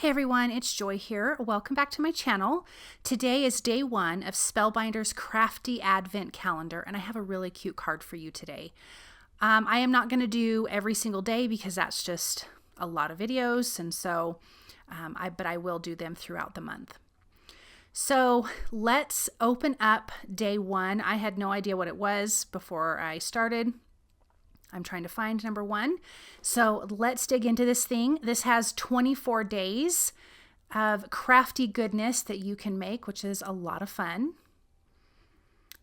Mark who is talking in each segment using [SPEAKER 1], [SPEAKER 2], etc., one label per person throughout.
[SPEAKER 1] Hey everyone, it's Joy here. Welcome back to my channel. Today is day one of Spellbinders Crafty Advent Calendar, and I have a really cute card for you today. I am not going to do every single day because that's just a lot of videos, and so but I will do them throughout the month. So let's open up day one. I had no idea what it was before I started. I'm trying to find number one. So let's dig into this thing. This has 24 days of crafty goodness that you can make, which is a lot of fun.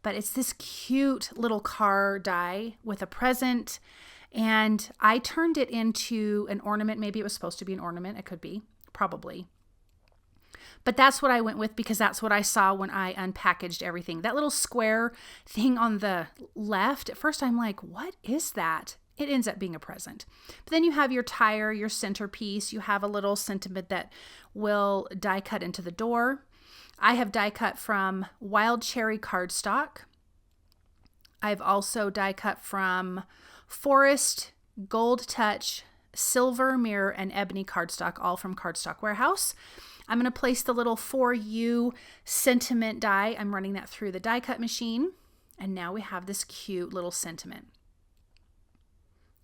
[SPEAKER 1] But it's this cute little car die with a present. And I turned it into an ornament. Maybe it was supposed to be an ornament. It could be, probably. But that's what I went with because that's what I saw when I unpackaged everything. That little square thing on the left, at first I'm like, what is that? It ends up being a present. But then you have your tire, your centerpiece. You have a little sentiment that will die cut into the door. I have die cut from Wild Cherry Cardstock. I've also die cut from Forest, Gold Touch, Silver Mirror, and Ebony Cardstock, all from Cardstock Warehouse. I'm going to place the little For You sentiment die. I'm running that through the die cut machine. And now we have this cute little sentiment.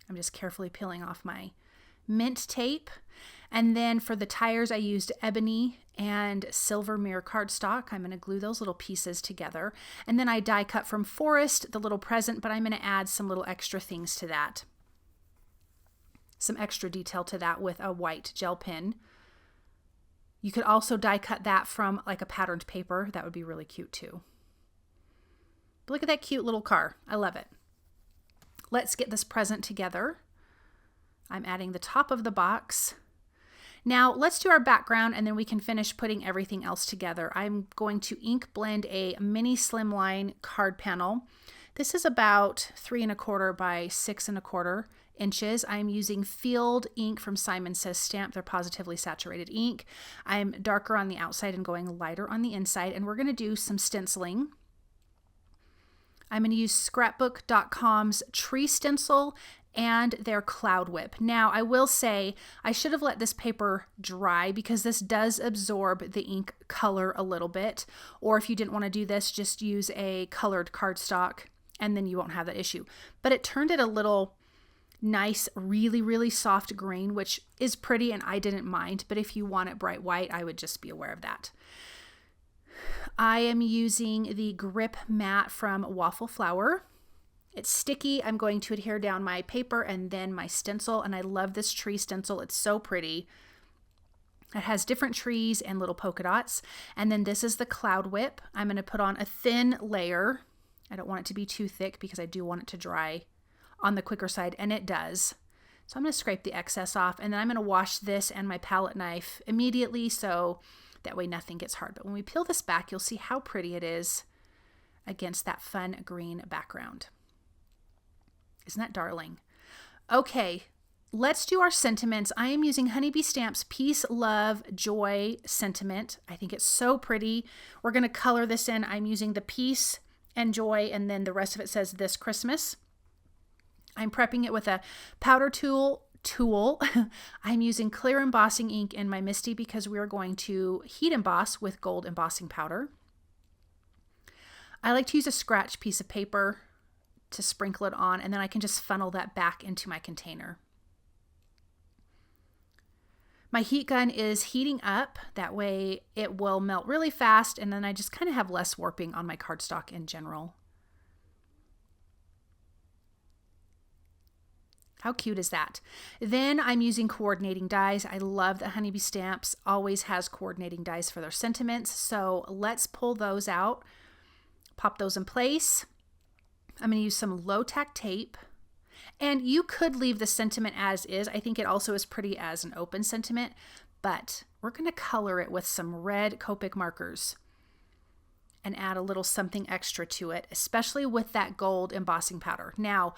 [SPEAKER 1] I'm just carefully peeling off my mint tape. And then for the tires, I used Ebony and Silver Mirror Cardstock. I'm going to glue those little pieces together. And then I die cut from Forest, the little present, but I'm going to add some little extra things to that. Some extra detail to that with a white gel pen. You could also die cut that from like a patterned paper. That would be really cute too. But look at that cute little car. I love it. Let's get this present together. I'm adding the top of the box. Now let's do our background and then we can finish putting everything else together. I'm going to ink blend a mini slimline card panel. This is about 3 1/4 by 6 1/4 inches. I'm using Field ink from Simon Says Stamp. They're positively saturated ink. I'm darker on the outside and going lighter on the inside, and we're going to do some stenciling. I'm going to use scrapbook.com's tree stencil and their cloud whip. Now I will say I should have let this paper dry because this does absorb the ink color a little bit, or if you didn't want to do this, just use a colored cardstock and then you won't have that issue. But it turned it a little nice, really soft green, which is pretty and I didn't mind, but if you want it bright white, I would just be aware of that. I am using the grip mat from Waffle Flower. It's sticky. I'm going to adhere down my paper and then my stencil, and I love this tree stencil. It's so pretty. It has different trees and little polka dots. And then this is the cloud whip. I'm going to put on a thin layer. I don't want it to be too thick because I do want it to dry on the quicker side, and it does. So I'm going to scrape the excess off, and then I'm going to wash this and my palette knife immediately so that way nothing gets hard. But when we peel this back, you'll see how pretty it is against that fun green background. Isn't that darling? Okay, let's do our sentiments. I am using Honeybee Stamp's Peace, Love, Joy sentiment. I think it's so pretty. We're going to color this in. I'm using the Peace and Joy, and then the rest of it says This Christmas. I'm prepping it with a powder tool. I'm using clear embossing ink in my Misty because we are going to heat emboss with gold embossing powder. I like to use a scratch piece of paper to sprinkle it on, and then I can just funnel that back into my container. My heat gun is heating up. That way it will melt really fast, and then I just kind of have less warping on my cardstock in general. How cute is that? Then I'm using coordinating dies. I love that Honeybee Stamps always has coordinating dies for their sentiments. So let's pull those out, pop those in place. I'm going to use some low tack tape, and you could leave the sentiment as is. I think it also is pretty as an open sentiment, but we're going to color it with some red Copic markers and add a little something extra to it, especially with that gold embossing powder. Now,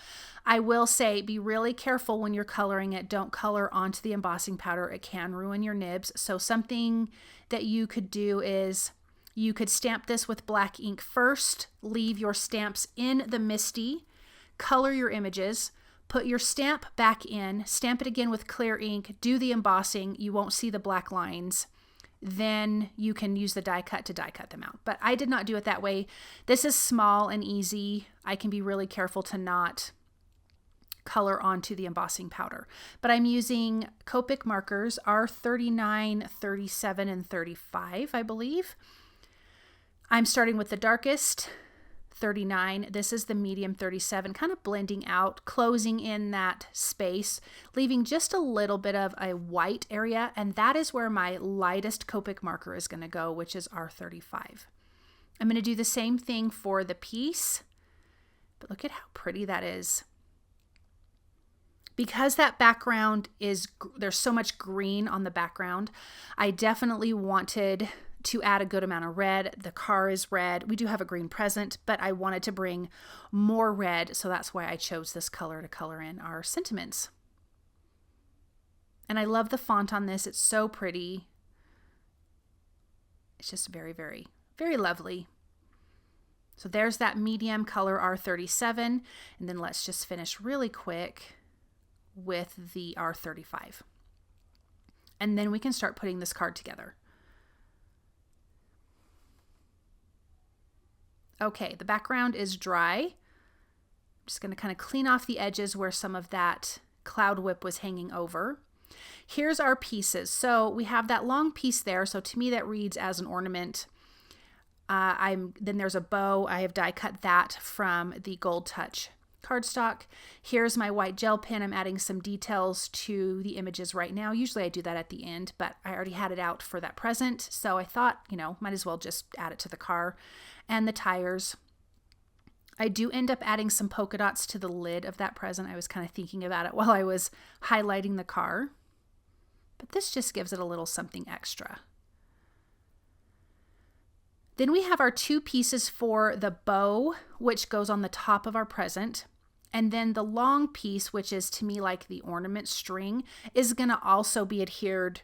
[SPEAKER 1] I will say be really careful when you're coloring it. Don't color onto the embossing powder. It can ruin your nibs. So something that you could do is you could stamp this with black ink first, leave your stamps in the Misty, color your images, Put your stamp back in, stamp it again with clear ink, do the embossing. You won't see the black lines. Then you can use the die cut to die cut them out. But I did not do it that way. This is small and easy. I can be really careful to not color onto the embossing powder. But I'm using Copic markers, R39, 37, and 35, I believe. I'm starting with the darkest, 39. This is the medium, 37, kind of blending out, closing in that space, leaving just a little bit of a white area, and that is where my lightest Copic marker is going to go, which is R35. I'm going to do the same thing for the piece, but look at how pretty that is. Because that background is, there's so much green on the background, I definitely wanted to add a good amount of red. The car is red. We do have a green present, but I wanted to bring more red, so that's why I chose this color to color in our sentiments. And I love the font on this. It's so pretty. It's just very, very, very lovely. So there's that medium color R37, and then let's just finish really quick with the R35. And then we can start putting this card together. Okay, the background is dry. I'm just going to kind of clean off the edges where some of that cloud whip was hanging over. Here's our pieces. So we have that long piece there. So to me that reads as an ornament. Then there's a bow. I have die cut that from the Gold Touch cardstock. Here's my white gel pen. I'm adding some details to the images right now. Usually I do that at the end, but I already had it out for that present. So I thought, might as well just add it to the car. And the tires. I do end up adding some polka dots to the lid of that present. I was kind of thinking about it while I was highlighting the car. But this just gives it a little something extra. Then we have our two pieces for the bow, which goes on the top of our present. And then the long piece, which is to me like the ornament string, is going to also be adhered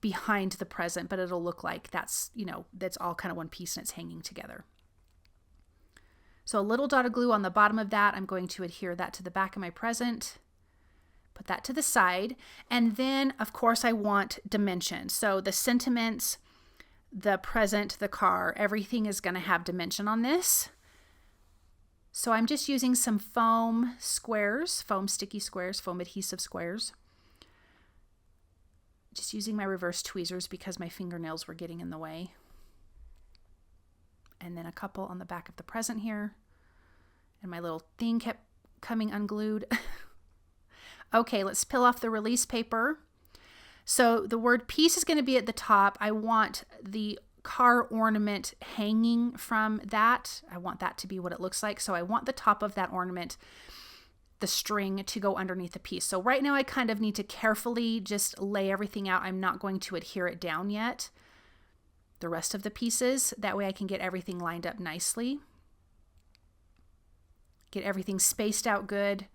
[SPEAKER 1] behind the present, but it'll look like that's all kind of one piece and it's hanging together. So a little dot of glue on the bottom of that. I'm going to adhere that to the back of my present. Put that to the side. And then, of course, I want dimension. So the sentiments, the present, the car, everything is going to have dimension on this. So I'm just using some foam squares, foam sticky squares, foam adhesive squares. Just using my reverse tweezers because my fingernails were getting in the way. And then a couple on the back of the present here. And my little thing kept coming unglued. Okay, let's peel off the release paper. So the word piece is going to be at the top. I want the car ornament hanging from that. I want that to be what it looks like. So I want the top of that ornament, the string, to go underneath the piece. So right now I kind of need to carefully just lay everything out. I'm not going to adhere it down yet, the rest of the pieces. That way I can get everything lined up nicely. Get everything spaced out good.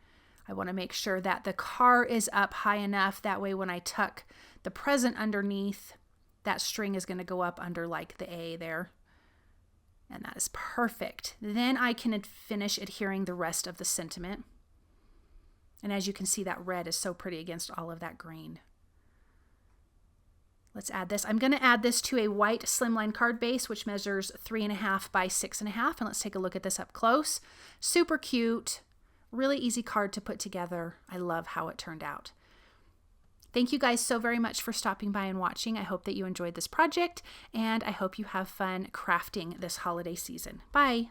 [SPEAKER 1] I want to make sure that the car is up high enough. That way when I tuck the present underneath, that string is going to go up under like the A there. And that is perfect. Then I can finish adhering the rest of the sentiment. And as you can see, that red is so pretty against all of that green. Let's add this. I'm going to add this to a white slimline card base, which measures 3.5 by 6.5. And let's take a look at this up close. Super cute. Really easy card to put together. I love how it turned out. Thank you guys so very much for stopping by and watching. I hope that you enjoyed this project, and I hope you have fun crafting this holiday season. Bye.